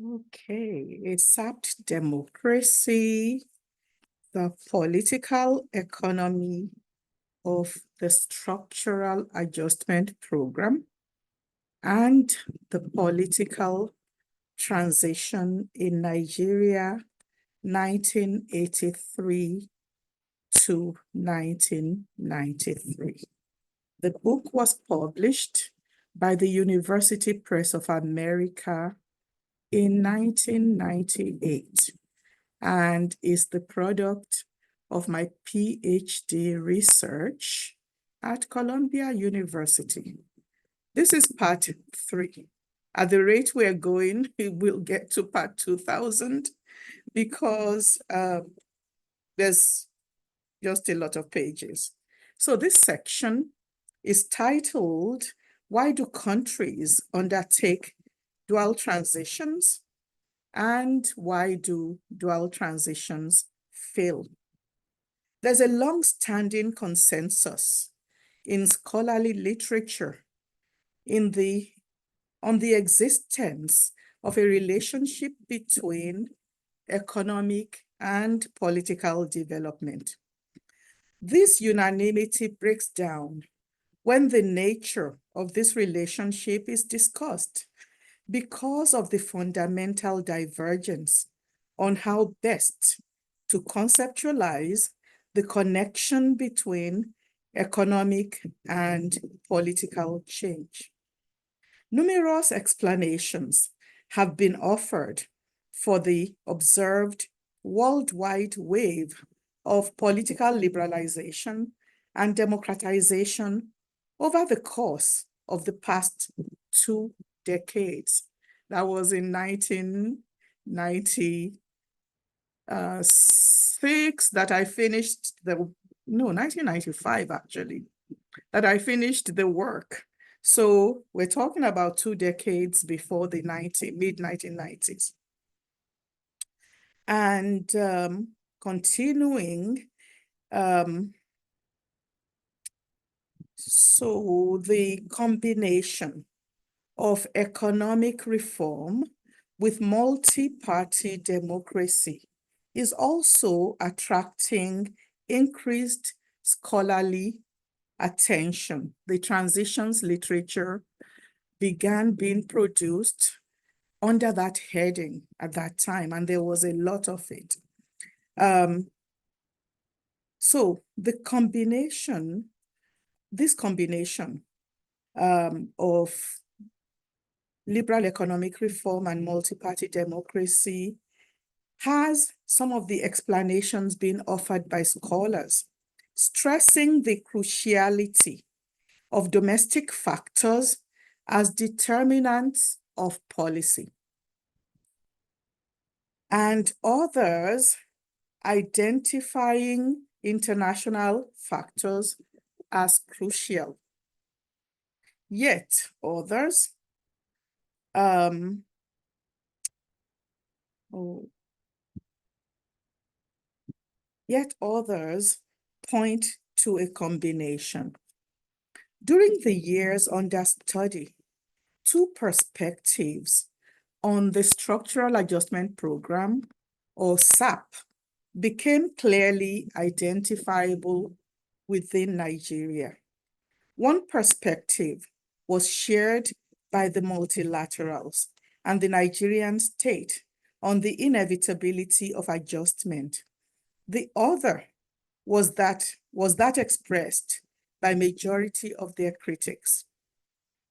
Okay, a sapped democracy, the political economy of the structural adjustment program, and the political transition in Nigeria, 1983 to 1993. The book was published by the University Press of America in 1998 and is the product of my PhD research at Columbia University. This is part 3. At the rate we're going, we will get to part 2000 because there's just a lot of pages. So this section is titled, Why Do Countries Undertake Dual Transitions? And why do dual transitions fail? There's a long-standing consensus in scholarly literature on the existence of a relationship between economic and political development. This unanimity breaks down when the nature of this relationship is discussed because of the fundamental divergence on how best to conceptualize the connection between economic and political change. Numerous explanations have been offered for the observed worldwide wave of political liberalization and democratization over the course of the past 2 decades. That was in 1996 that I finished 1995 actually, that I finished the work. So we're talking about 2 decades before the mid-1990s. And continuing, so the combination of economic reform with multi-party democracy is also attracting increased scholarly attention. The transitions literature began being produced under that heading at that time, and there was a lot of it. So this combination of liberal economic reform and multi-party democracy has some of the explanations being offered by scholars, stressing the cruciality of domestic factors as determinants of policy, and others identifying international factors as crucial. Yet others point to a combination. During the years under study, 2 perspectives on the Structural Adjustment Program, or SAP, became clearly identifiable within Nigeria. One perspective was shared by the multilaterals and the Nigerian state on the inevitability of adjustment. The other was that expressed by majority of their critics.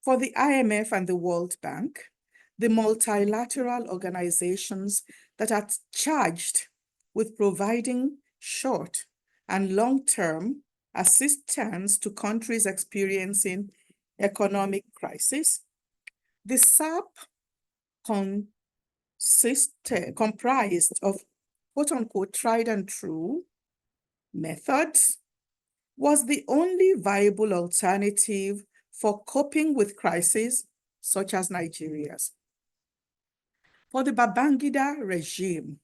For the IMF and the World Bank, the multilateral organizations that are charged with providing short and long-term assistance to countries experiencing economic crisis, the SAP comprised of quote-unquote tried and true methods, was the only viable alternative for coping with crises such as Nigeria's. For the Babangida regime,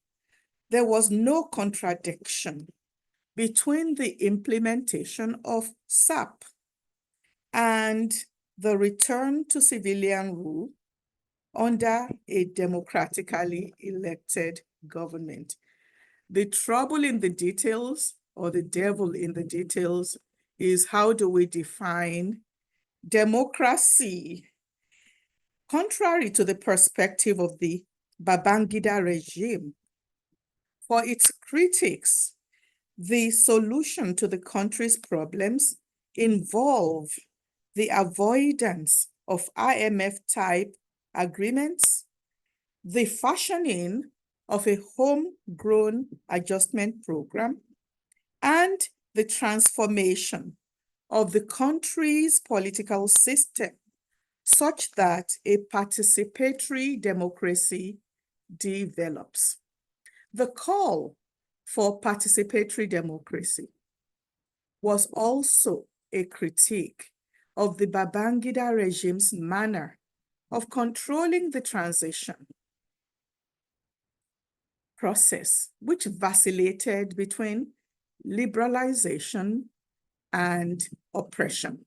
there was no contradiction between the implementation of SAP and the return to civilian rule under a democratically elected government. The trouble in the details, or the devil in the details, is how do we define democracy? Contrary to the perspective of the Babangida regime, for its critics, the solution to the country's problems involve the avoidance of IMF-type agreements, the fashioning of a homegrown adjustment program, and the transformation of the country's political system such that a participatory democracy develops. The call for participatory democracy was also a critique of the Babangida regime's manner of controlling the transition process, which vacillated between liberalization and oppression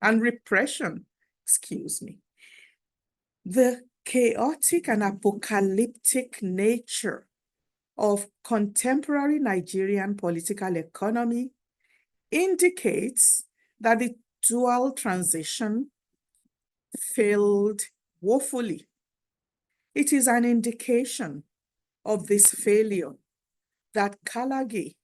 and repression, excuse me. The chaotic and apocalyptic nature of contemporary Nigerian political economy indicates that the dual transition failed woefully. It is an indication of this failure that Kalagi,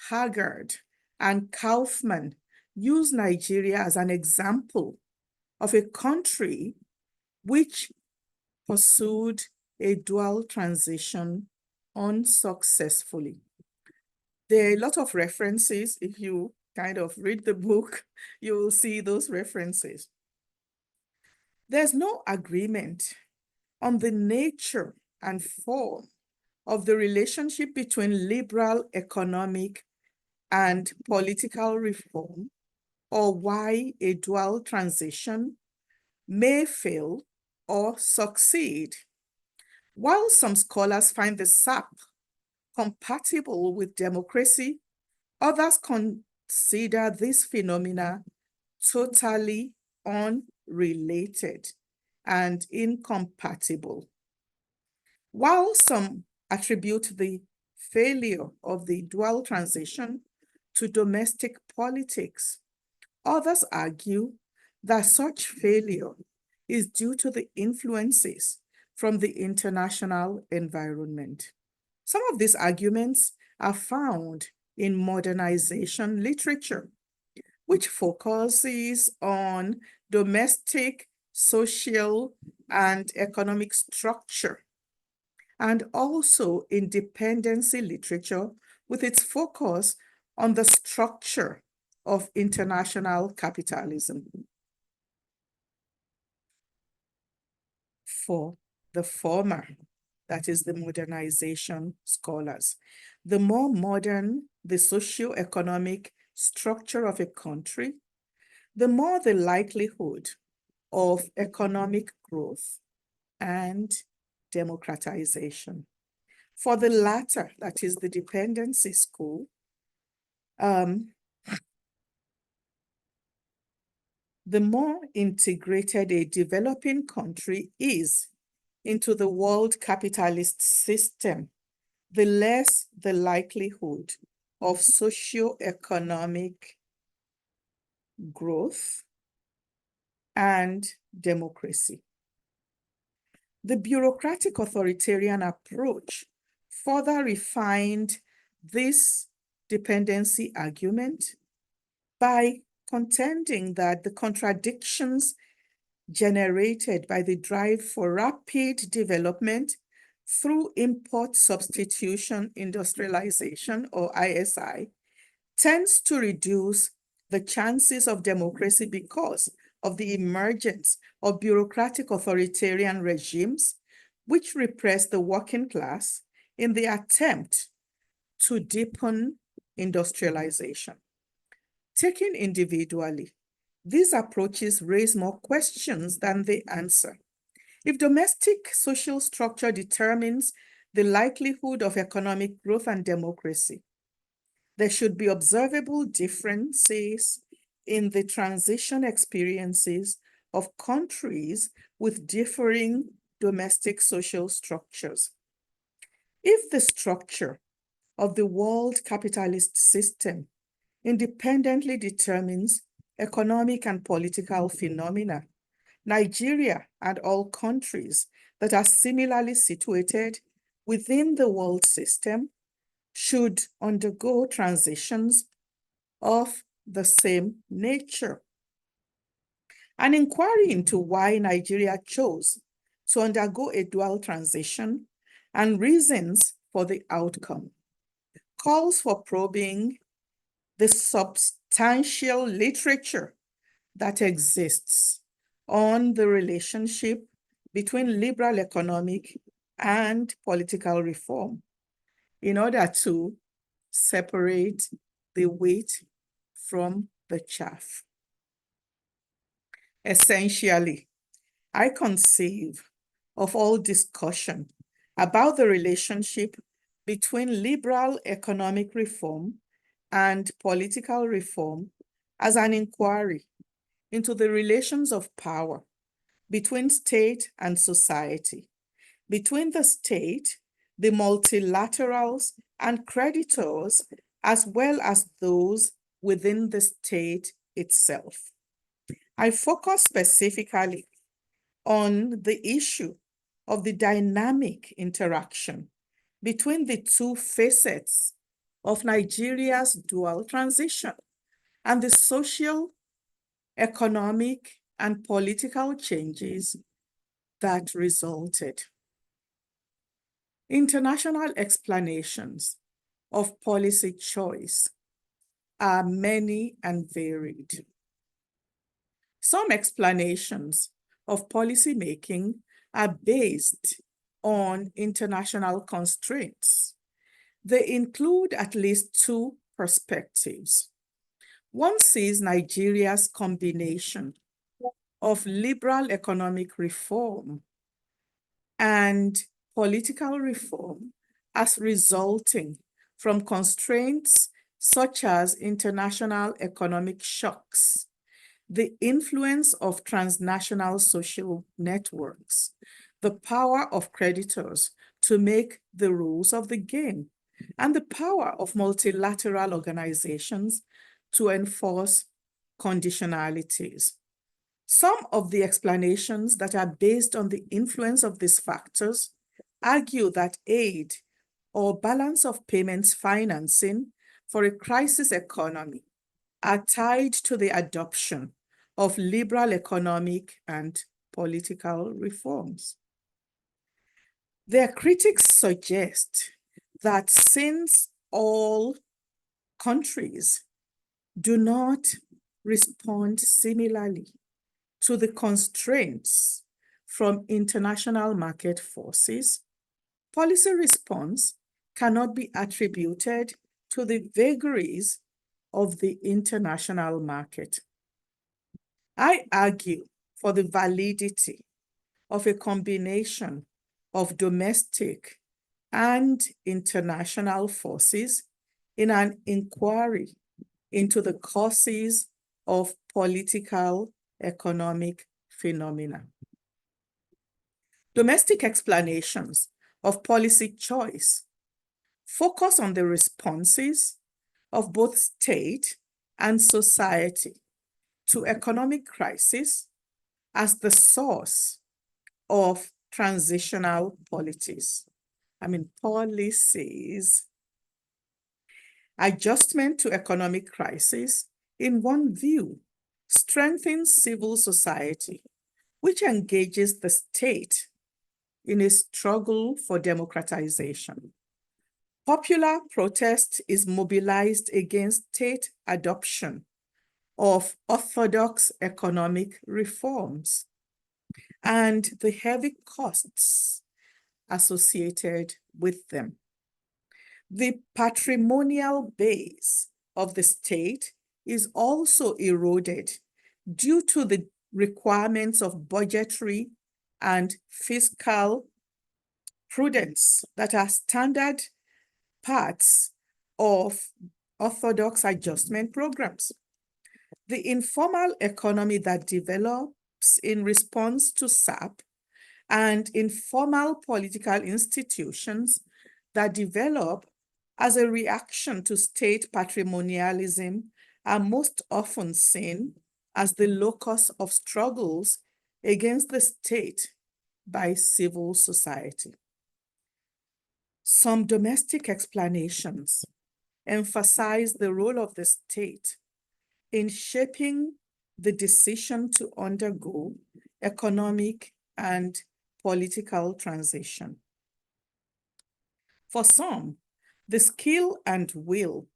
Haggard, and Kaufman use Nigeria as an example of a country which pursued a dual transition unsuccessfully. There are a lot of references. If you kind of read the book, you will see those references. There's no agreement on the nature and form of the relationship between liberal economic and political reform, or why a dual transition may fail or succeed. While some scholars find the SAP compatible with democracy, others consider this phenomena totally unrelated and incompatible. While some attribute the failure of the dual transition to domestic politics, others argue that such failure is due to the influences from the international environment. Some of these arguments are found in modernization literature, which focuses on domestic, social, and economic structure, and also in dependency literature with its focus on the structure of international capitalism. For the former, that is the modernization scholars, the more modern the socioeconomic structure of a country, the more the likelihood of economic growth and democratization. For the latter, that is the dependency school, the more integrated a developing country is into the world capitalist system, the less the likelihood of socioeconomic growth and democracy. The bureaucratic authoritarian approach further refined this dependency argument by contending that the contradictions generated by the drive for rapid development through import substitution industrialization, or ISI, tends to reduce the chances of democracy because of the emergence of bureaucratic authoritarian regimes which repress the working class in the attempt to deepen industrialization. Taken individually, these approaches raise more questions than they answer. If domestic social structure determines the likelihood of economic growth and democracy, there should be observable differences in the transition experiences of countries with differing domestic social structures. If the structure of the world capitalist system independently determines economic and political phenomena, Nigeria and all countries that are similarly situated within the world system should undergo transitions of the same nature. An inquiry into why Nigeria chose to undergo a dual transition and reasons for the outcome calls for probing the substantial literature that exists on the relationship between liberal economic and political reform in order to separate the wheat from the chaff. Essentially, I conceive of all discussion about the relationship between liberal economic reform and political reform as an inquiry into the relations of power between state and society, between the state, the multilaterals, and creditors, as well as those within the state itself. I focus specifically on the issue of the dynamic interaction between the two facets of Nigeria's dual transition and the social, economic, and political changes that resulted. International explanations of policy choice are many and varied. Some explanations of policy making are based on international constraints. They include at least two perspectives. One sees Nigeria's combination of liberal economic reform and political reform as resulting from constraints such as international economic shocks, the influence of transnational social networks, the power of creditors to make the rules of the game, and the power of multilateral organizations to enforce conditionalities. Some of the explanations that are based on the influence of these factors argue that aid or balance of payments financing for a crisis economy are tied to the adoption of liberal economic and political reforms. Their critics suggest that since all countries do not respond similarly to the constraints from international market forces, policy response cannot be attributed to the vagaries of the international market. I argue for the validity of a combination of domestic and international forces in an inquiry into the causes of political economic phenomena. Domestic explanations of policy choice focus on the responses of both state and society to economic crisis as the source of transitional policies. Policies. Adjustment to economic crisis, in one view, strengthens civil society, which engages the state in a struggle for democratization. Popular protest is mobilized against state adoption of orthodox economic reforms and the heavy costs associated with them. The patrimonial base of the state is also eroded due to the requirements of budgetary and fiscal prudence that are standard parts of orthodox adjustment programs. The informal economy that developed gaps in response to SAP and informal political institutions that develop as a reaction to state patrimonialism are most often seen as the locus of struggles against the state by civil society. Some domestic explanations emphasize the role of the state in shaping the decision to undergo economic and political transition. For some, the skill and will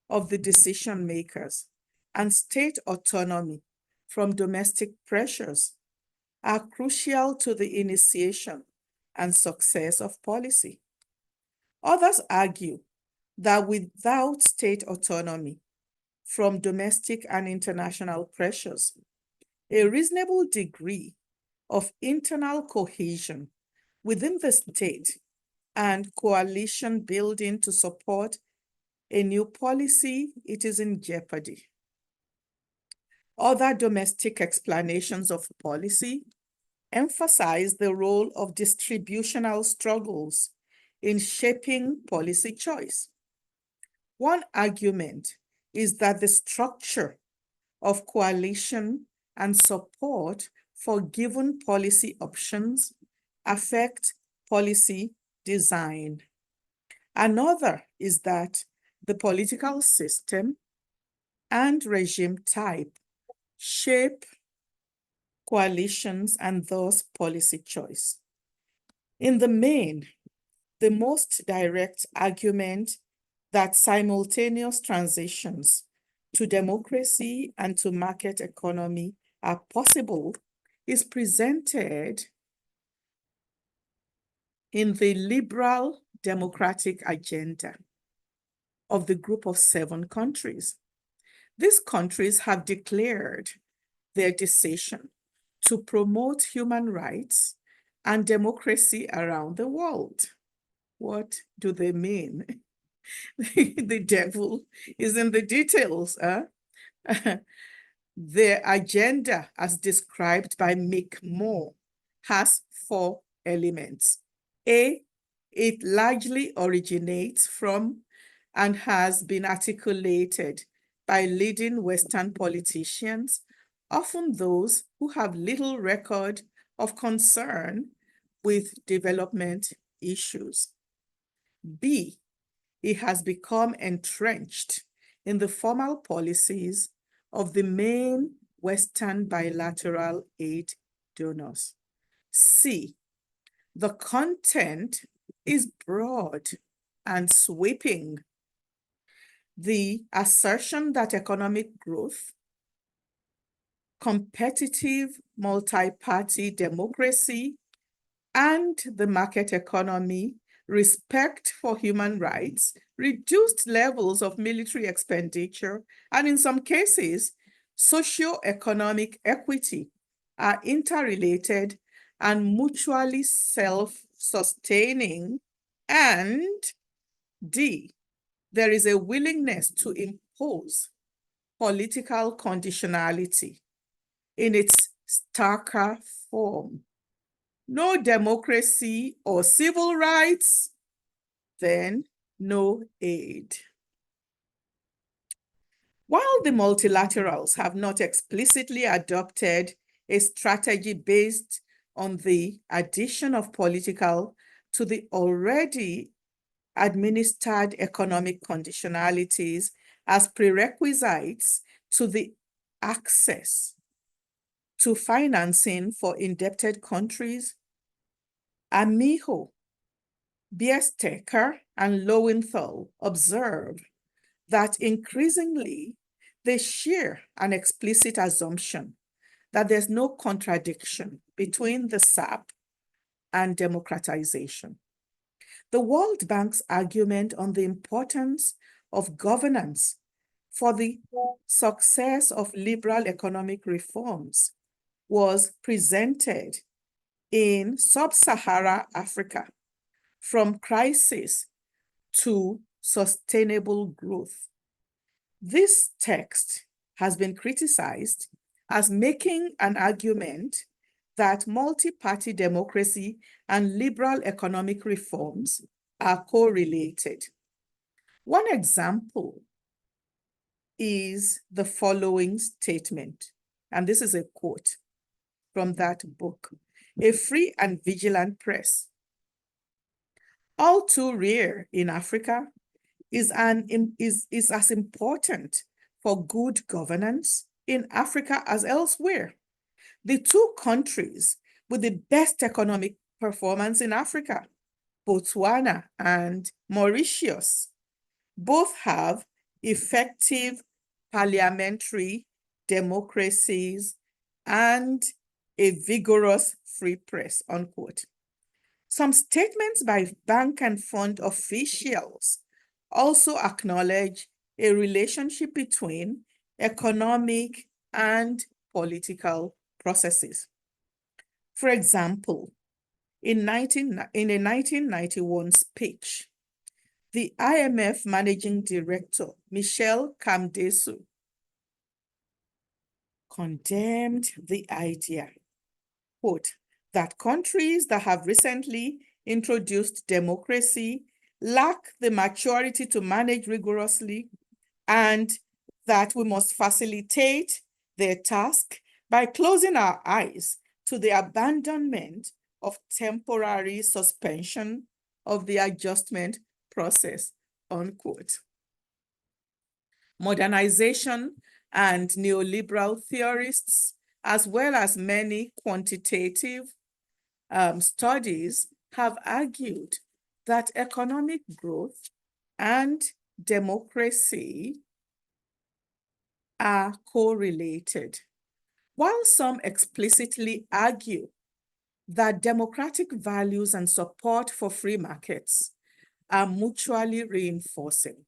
of the decision makers and state autonomy from domestic pressures are crucial to the initiation and success of policy. Others argue that without state autonomy from domestic and international pressures, a reasonable degree of internal cohesion within the state and coalition building to support a new policy, it is in jeopardy. Other domestic explanations of policy emphasize the role of distributional struggles in shaping policy choice. One argument is that the structure of coalition and support for given policy options affect policy design. Another is that the political system and regime type shape coalitions and thus policy choice. In the main, the most direct argument that simultaneous transitions to democracy and to market economy are possible is presented in the liberal democratic agenda of the group of 7 countries. These countries have declared their decision to promote human rights and democracy around the world. What do they mean? The devil is in the details. Their agenda, as described by Mick Moore, has 4 elements. A, it largely originates from and has been articulated by leading Western politicians, often those who have little record of concern with development issues. B, it has become entrenched in the formal policies of the main Western bilateral aid donors. C, the content is broad and sweeping. The assertion that economic growth, competitive multi-party democracy, and the market economy, respect for human rights, reduced levels of military expenditure, and in some cases, socioeconomic equity are interrelated and mutually self-sustaining. And D, there is a willingness to impose political conditionality in its starker form. No democracy or civil rights, then no aid. While the multilaterals have not explicitly adopted a strategy based on the addition of political to the already administered economic conditionalities as prerequisites to the access to financing for indebted countries, Amiho, Bierstecker, and Lowenthal observe that increasingly they share an explicit assumption that there's no contradiction between the SAP and democratization. The World Bank's argument on the importance of governance for the success of liberal economic reforms was presented in sub-Saharan Africa, from crisis to sustainable growth. This text has been criticized as making an argument that multi-party democracy and liberal economic reforms are correlated. One example is the following statement, and this is a quote from that book: "A free and vigilant press, all too rare in Africa, is as important for good governance in Africa as elsewhere. The two countries with the best economic performance in Africa, Botswana and Mauritius, both have effective parliamentary democracies and a vigorous free press," unquote. Some statements by bank and fund officials also acknowledge a relationship between economic and political processes. For example, in a 1991 speech, the IMF Managing Director, Michel Kamdesu, condemned the idea, quote, that countries that have recently introduced democracy lack the maturity to manage rigorously, and that we must facilitate their task by closing our eyes to the abandonment of temporary suspension of the adjustment process, unquote. Modernization and neoliberal theorists, as well as many quantitative studies, have argued that economic growth and democracy are correlated, while some explicitly argue that democratic values and support for free markets are mutually reinforcing.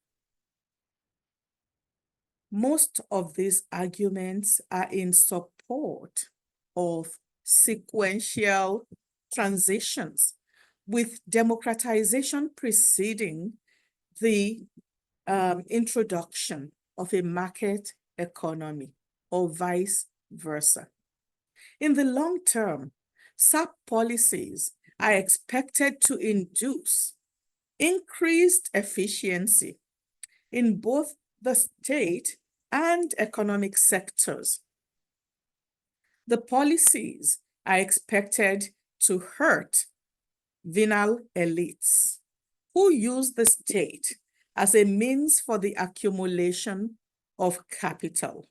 Most of these arguments are in support of sequential transitions, with democratization preceding the introduction of a market economy, or vice versa. In the long term, SAP policies are expected to induce increased efficiency in both the state and economic sectors. The policies are expected to hurt venal elites who use the state as a means for the accumulation of capital,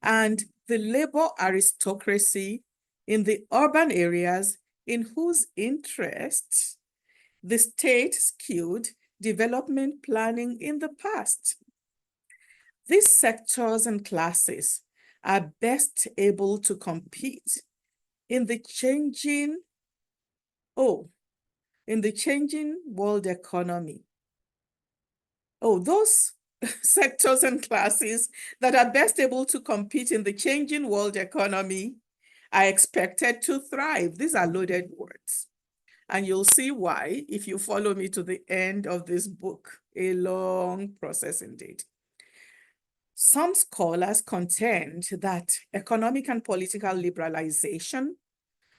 and the labor aristocracy in the urban areas in whose interests the state skewed development planning in the past. These sectors and classes are best able to compete in the changing world economy. Those sectors and classes that are best able to compete in the changing world economy are expected to thrive. These are loaded words. And you'll see why if you follow me to the end of this book, a long process indeed. Some scholars contend that economic and political liberalization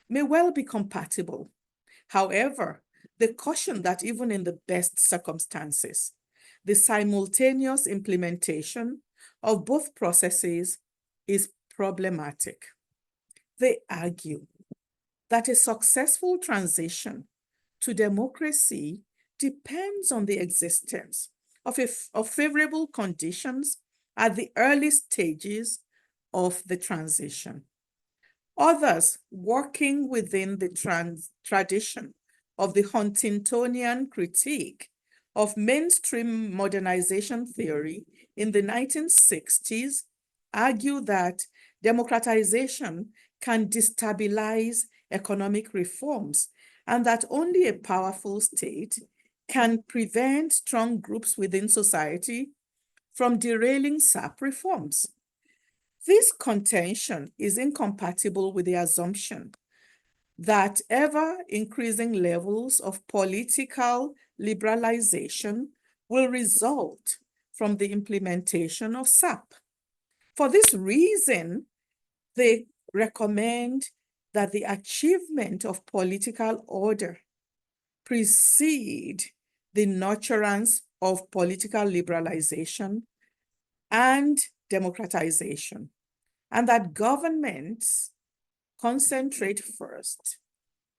may well be compatible. However, they caution that even in the best circumstances, the simultaneous implementation of both processes is problematic. They argue that a successful transition to democracy depends on the existence of favorable conditions at the early stages of the transition. Others, working within the tradition of the Huntingtonian critique of mainstream modernization theory in the 1960s, argue that democratization can destabilize economic reforms and that only a powerful state can prevent strong groups within society from derailing SAP reforms. This contention is incompatible with the assumption that ever-increasing levels of political liberalization will result from the implementation of SAP. For this reason, They recommend that the achievement of political order precede the nurturance of political liberalization and democratization, and that governments concentrate first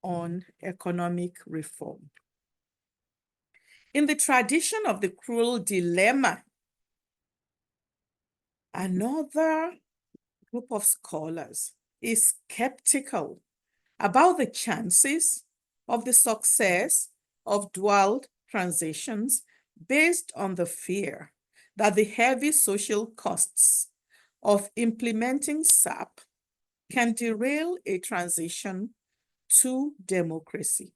on economic reform. In the tradition of the cruel dilemma, another group of scholars is skeptical about the chances of the success of dual transitions based on the fear that the heavy social costs of implementing SAP can derail a transition to democracy.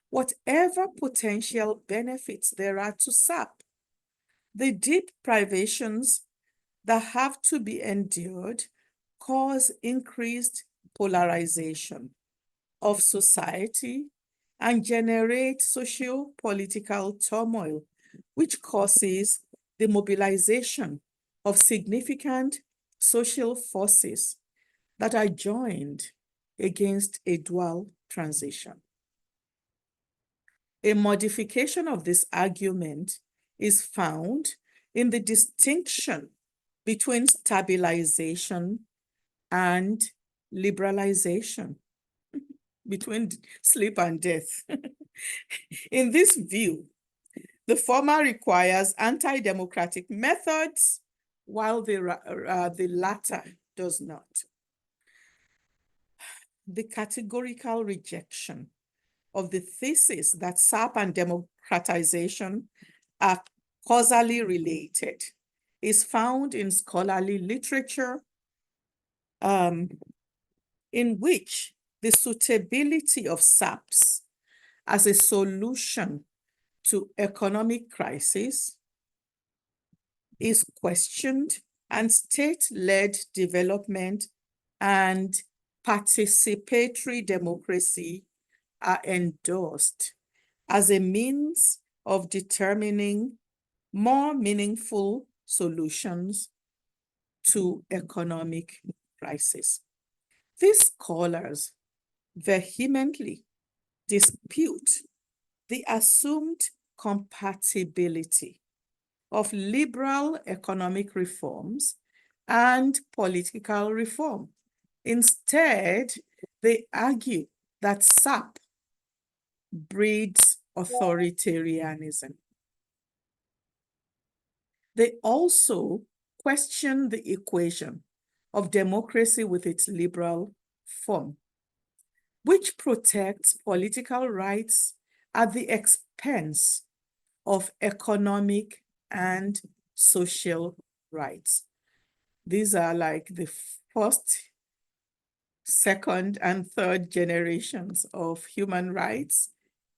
Whatever potential benefits there are to SAP, the deep privations that have to be endured cause increased polarization of society and generate socio-political turmoil, which causes the mobilization of significant social forces that are joined against a dual transition. A modification of this argument is found in the distinction between stabilization and liberalization, between sleep and death. In this view, the former requires anti-democratic methods, while the latter does not. The categorical rejection of the thesis that SAP and democratization are causally related is found in scholarly literature, in which the suitability of SAPs as a solution to economic crisis is questioned, and state-led development and participatory democracy are endorsed as a means of determining more meaningful solutions to economic crisis. These scholars vehemently dispute the assumed compatibility of liberal economic reforms and political reform. Instead, they argue that SAP breeds authoritarianism. They also question the equation of democracy with its liberal form, which protects political rights at the expense of economic and social rights. These are like the first, second, and third generations of human rights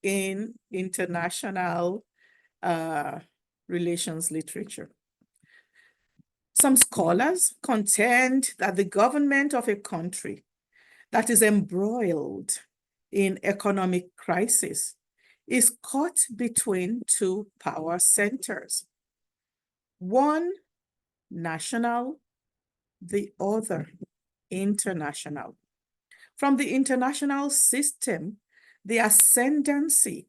in international relations literature. Some scholars contend that the government of a country that is embroiled in economic crisis is caught between two power centers, one national, the other international. From the international system, the ascendancy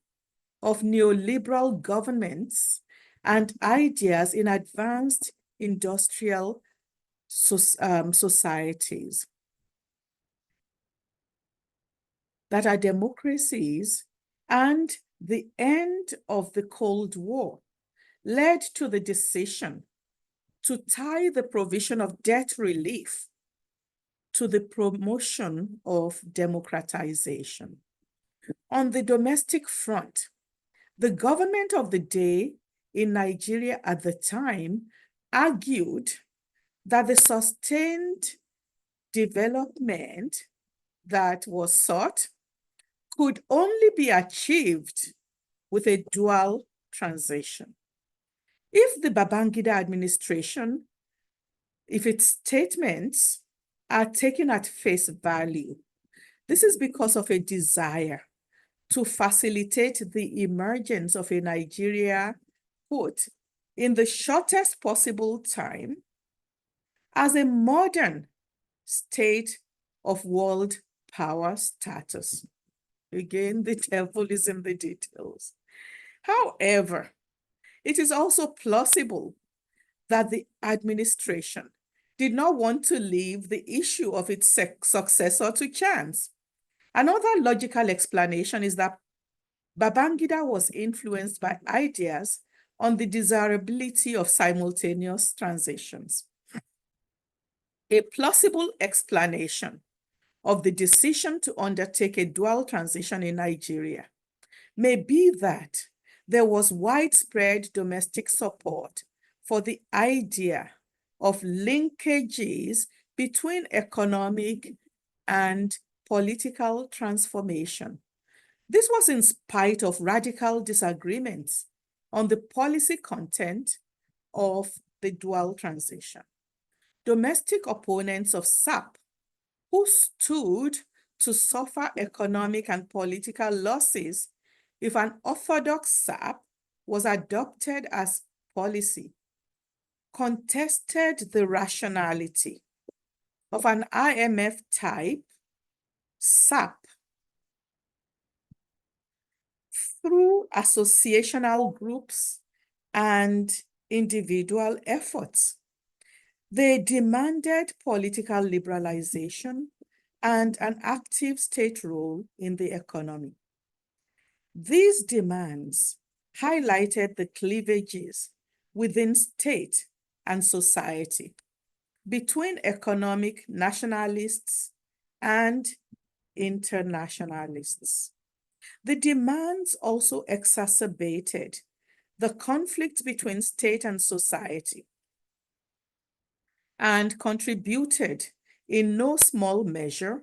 of neoliberal governments and ideas in advanced industrial societies that are democracies, and the end of the Cold War led to the decision to tie the provision of debt relief to the promotion of democratization. On the domestic front, the government of the day in Nigeria at the time argued that the sustained development that was sought could only be achieved with a dual transition. If the Babangida administration, if its statements are taken at face value, this is because of a desire to facilitate the emergence of a Nigeria, quote, in the shortest possible time as a modern state of world power status. Again, the devil is in the details. However, it is also plausible that the administration did not want to leave the issue of its successor to chance. Another logical explanation is that Babangida was influenced by ideas on the desirability of simultaneous transitions. A plausible explanation of the decision to undertake a dual transition in Nigeria may be that there was widespread domestic support for the idea of linkages between economic and political transformation. This was in spite of radical disagreements on the policy content of the dual transition. Domestic opponents of SAP, who stood to suffer economic and political losses if an orthodox SAP was adopted as policy, contested the rationality of an IMF-type SAP through associational groups and individual efforts. They demanded political liberalization and an active state role in the economy. These demands highlighted the cleavages within state and society between economic nationalists and internationalists. The demands also exacerbated the conflict between state and society and contributed in no small measure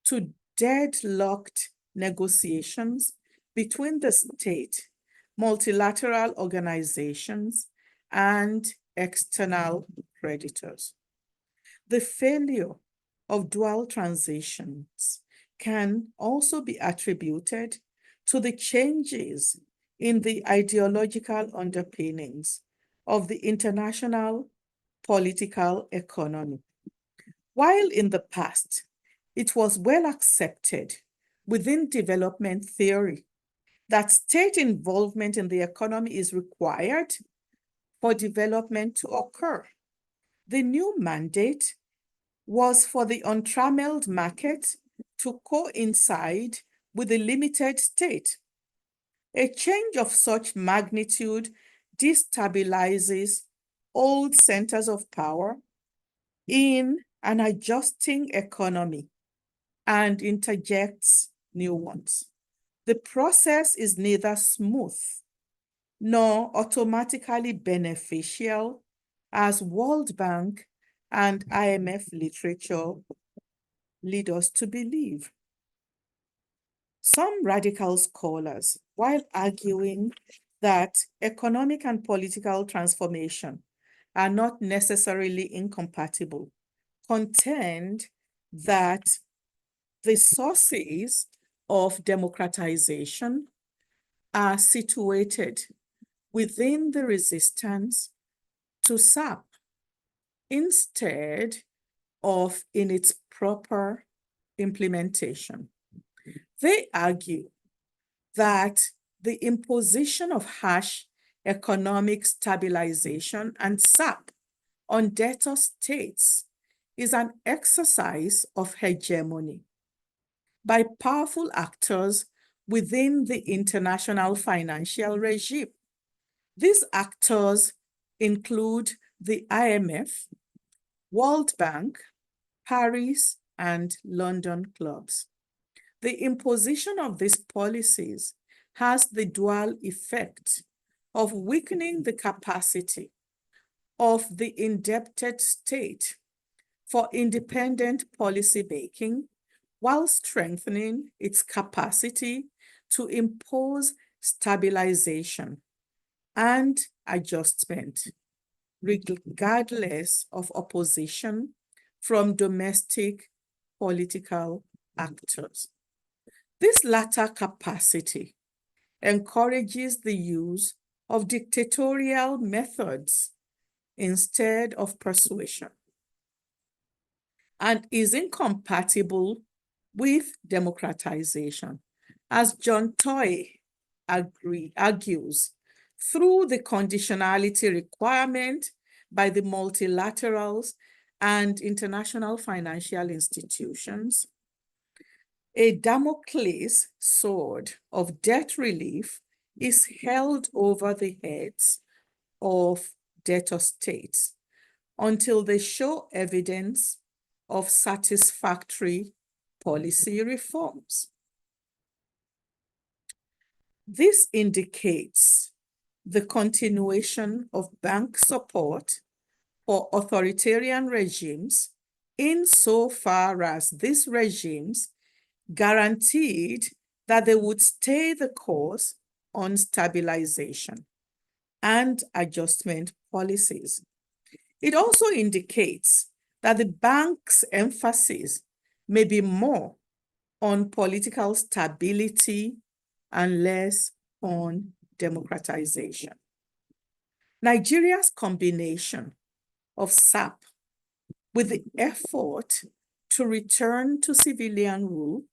to deadlocked negotiations between the state, multilateral organizations, and external creditors. The failure of dual transitions can also be attributed to the changes in the ideological underpinnings of the international political economy. While in the past, it was well accepted within development theory that state involvement in the economy is required for development to occur, the new mandate was for the untrammeled market to coincide with the limited state. A change of such magnitude destabilizes old centers of power in an adjusting economy and interjects new ones. The process is neither smooth nor automatically beneficial, as World Bank and IMF literature lead us to believe. Some radical scholars, while arguing that economic and political transformation are not necessarily incompatible, contend that the sources of democratization are situated within the resistance to SAP instead of in its proper implementation. They argue that the imposition of harsh economic stabilization and SAP on debtor states is an exercise of hegemony by powerful actors within the international financial regime. These actors include the IMF, World Bank, Paris, and London clubs. The imposition of these policies has the dual effect of weakening the capacity of the indebted state for independent policymaking while strengthening its capacity to impose stabilization and adjustment, regardless of opposition from domestic political actors. This latter capacity encourages the use of dictatorial methods instead of persuasion. and is incompatible with democratization, as John Toy argues, through the conditionality requirement by the multilaterals and international financial institutions. A Damocles sword of debt relief is held over the heads of debtor states until they show evidence of satisfactory policy reforms. This indicates the continuation of bank support for authoritarian regimes insofar as these regimes guaranteed that they would stay the course on stabilization and adjustment policies. It also indicates that the bank's emphasis may be more on political stability and less on democratization. Nigeria's combination of SAP with the effort to return to civilian rule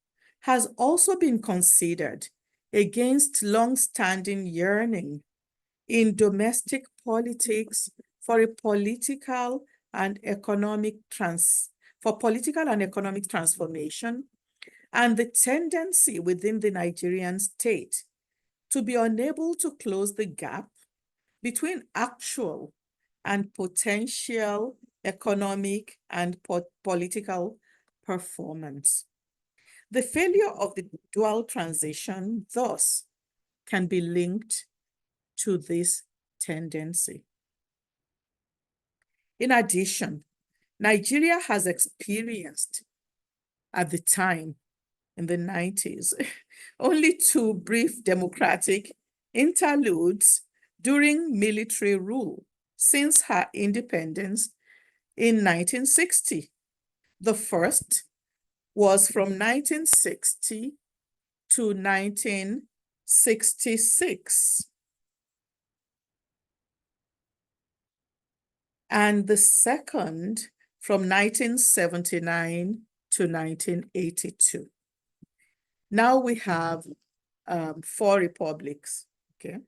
has also been considered against long-standing yearning in domestic politics for political and economic transformation, and the tendency within the Nigerian state to be unable to close the gap between actual and potential economic and political performance. The failure of the dual transition, thus, can be linked to this tendency. In addition, Nigeria has experienced, at the time, in the 90s, only 2 brief democratic interludes during military rule since her independence in 1960. The first was from 1960 to 1966. And the second from 1979 to 1982. Now we have 4 republics, okay?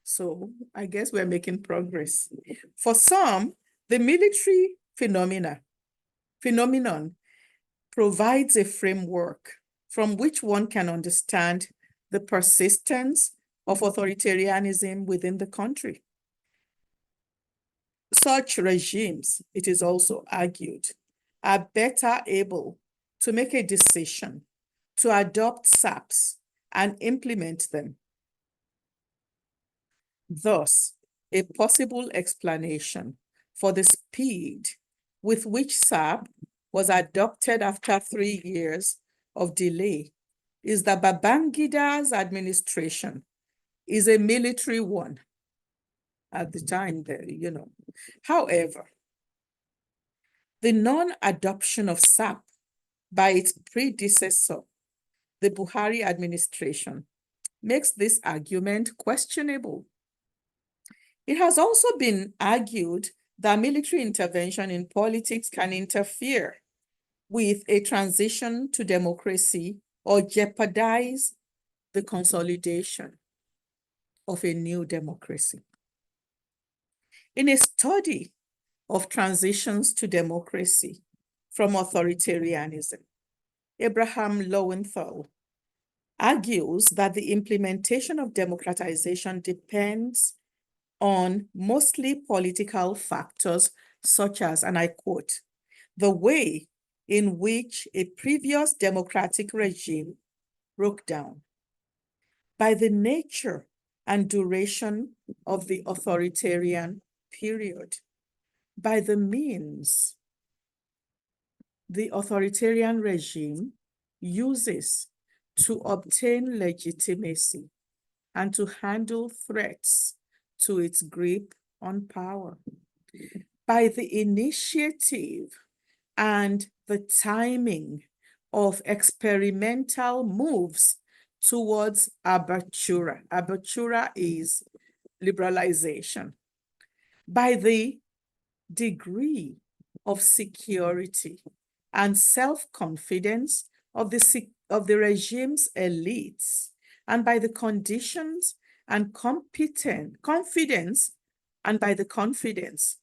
So I guess we're making progress. For some, the military phenomenon provides a framework from which one can understand the persistence of authoritarianism within the country. Such regimes, it is also argued, are better able to make a decision to adopt SAPs and implement them. Thus, a possible explanation for the speed with which SAP was adopted after 3 years of delay is that Babangida's administration is a military one at the time there, you know. However, the non-adoption of SAP by its predecessor, the Buhari administration, makes this argument questionable. It has also been argued that military intervention in politics can interfere with a transition to democracy or jeopardize the consolidation of a new democracy. In a study of transitions to democracy from authoritarianism, Abraham Lowenthal argues that the implementation of democratization depends on mostly political factors such as, and I quote, the way in which a previous democratic regime broke down, by the nature and duration of the authoritarian period, by the means the authoritarian regime uses to obtain legitimacy and to handle threats to its grip on power, by the initiative and the timing of experimental moves towards apertura. Apertura is liberalization. By the degree of security and self-confidence of the regime's elites, and by the conditions and confidence, and by the confidence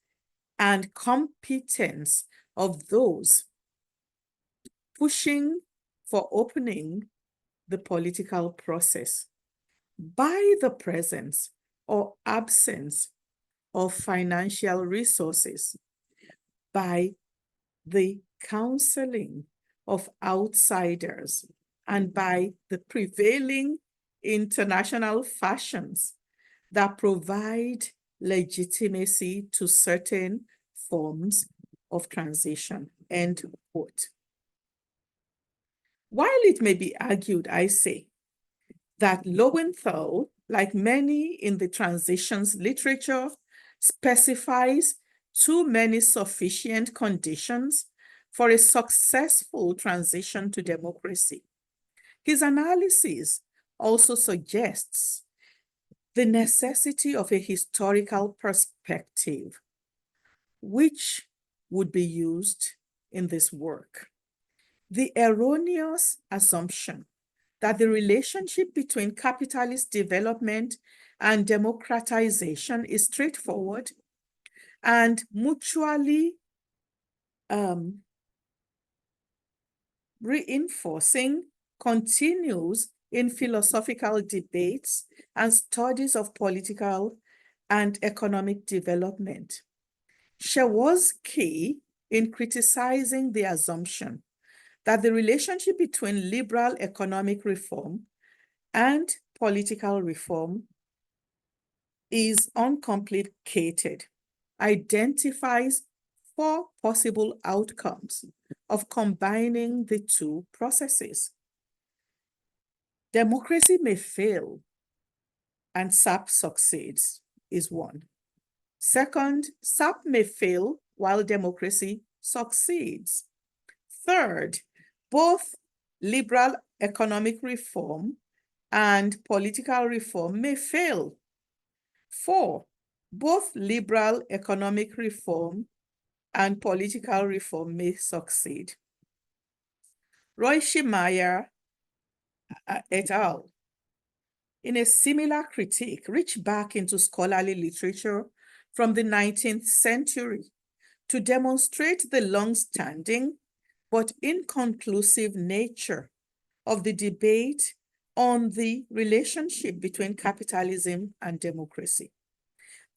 and competence of those pushing for opening the political process, by the presence or absence of financial resources, by the counseling of outsiders, and by the prevailing international fashions that provide legitimacy to certain forms of transition, end quote. While it may be argued, I say, that Lowenthal, like many in the transitions literature, specifies too many sufficient conditions for a successful transition to democracy, his analysis also suggests the necessity of a historical perspective, which would be used in this work. The erroneous assumption that the relationship between capitalist development and democratization is straightforward and mutually reinforcing continues in philosophical debates and studies of political and economic development. She was key in criticizing the assumption that the relationship between liberal economic reform and political reform is uncomplicated, identifies 4 possible outcomes of combining the 2 processes. Democracy may fail and SAP succeeds is 1. Second, SAP may fail while democracy succeeds. Third, both liberal economic reform and political reform may fail. 4, both liberal economic reform and political reform may succeed. Roy-Schmeyer et al., in a similar critique, reached back into scholarly literature from the 19th century to demonstrate the long-standing but inconclusive nature of the debate on the relationship between capitalism and democracy.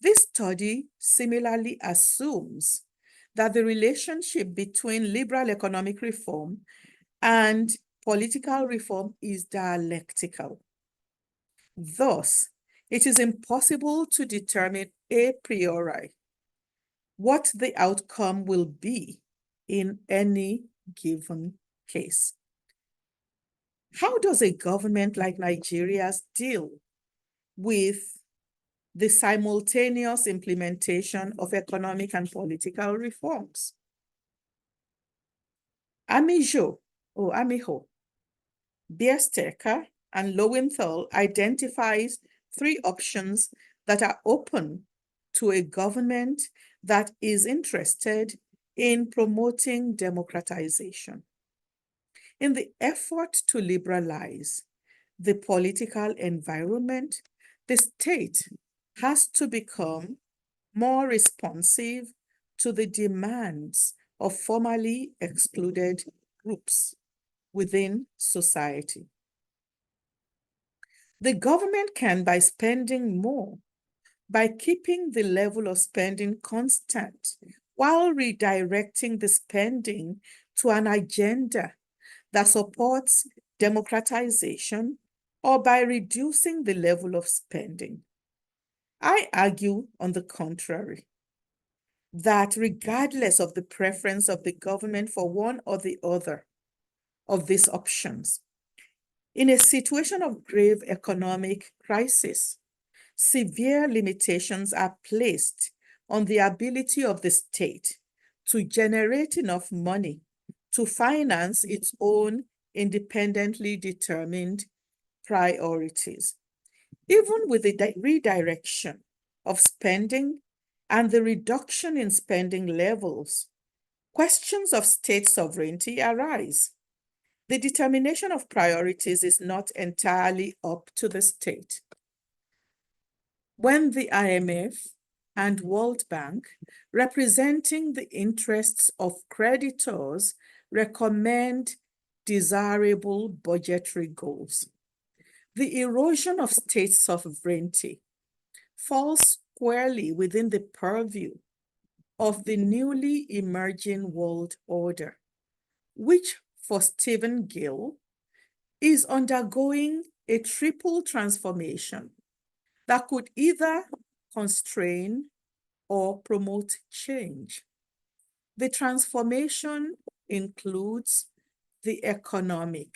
This study similarly assumes that the relationship between liberal economic reform and political reform is dialectical. Thus, it is impossible to determine a priori what the outcome will be in any given case. How does a government like Nigeria's deal with the simultaneous implementation of economic and political reforms? Amijo, Bierstecker, and Lowenthal identifies 3 options that are open to a government that is interested in promoting democratization. In the effort to liberalize the political environment, the state has to become more responsive to the demands of formerly excluded groups within society. The government can, by spending more, by keeping the level of spending constant, while redirecting the spending to an agenda that supports democratization, or by reducing the level of spending. I argue, on the contrary, that regardless of the preference of the government for one or the other of these options, in a situation of grave economic crisis, severe limitations are placed on the ability of the state to generate enough money to finance its own independently determined priorities. Even with the redirection of spending and the reduction in spending levels, questions of state sovereignty arise. The determination of priorities is not entirely up to the state. When the IMF and World Bank, representing the interests of creditors, recommend desirable budgetary goals, the erosion of state sovereignty falls squarely within the purview of the newly emerging world order, which for Stephen Gill is undergoing a triple transformation that could either constrain or promote change. The transformation includes the economic,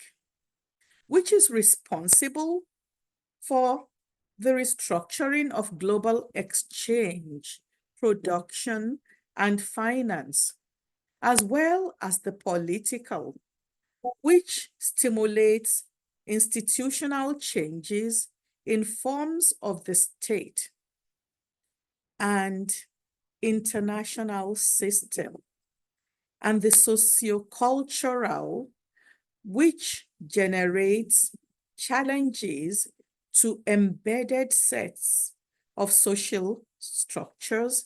which is responsible for the restructuring of global exchange, production, and finance, as well as the political, which stimulates institutional changes in forms of the state and international system, and the sociocultural, which generates challenges to embedded sets of social structures,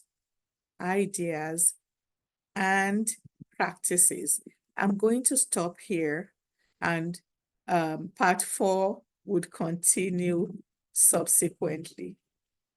ideas, and practices. I'm going to stop here, and part 4 would continue subsequently.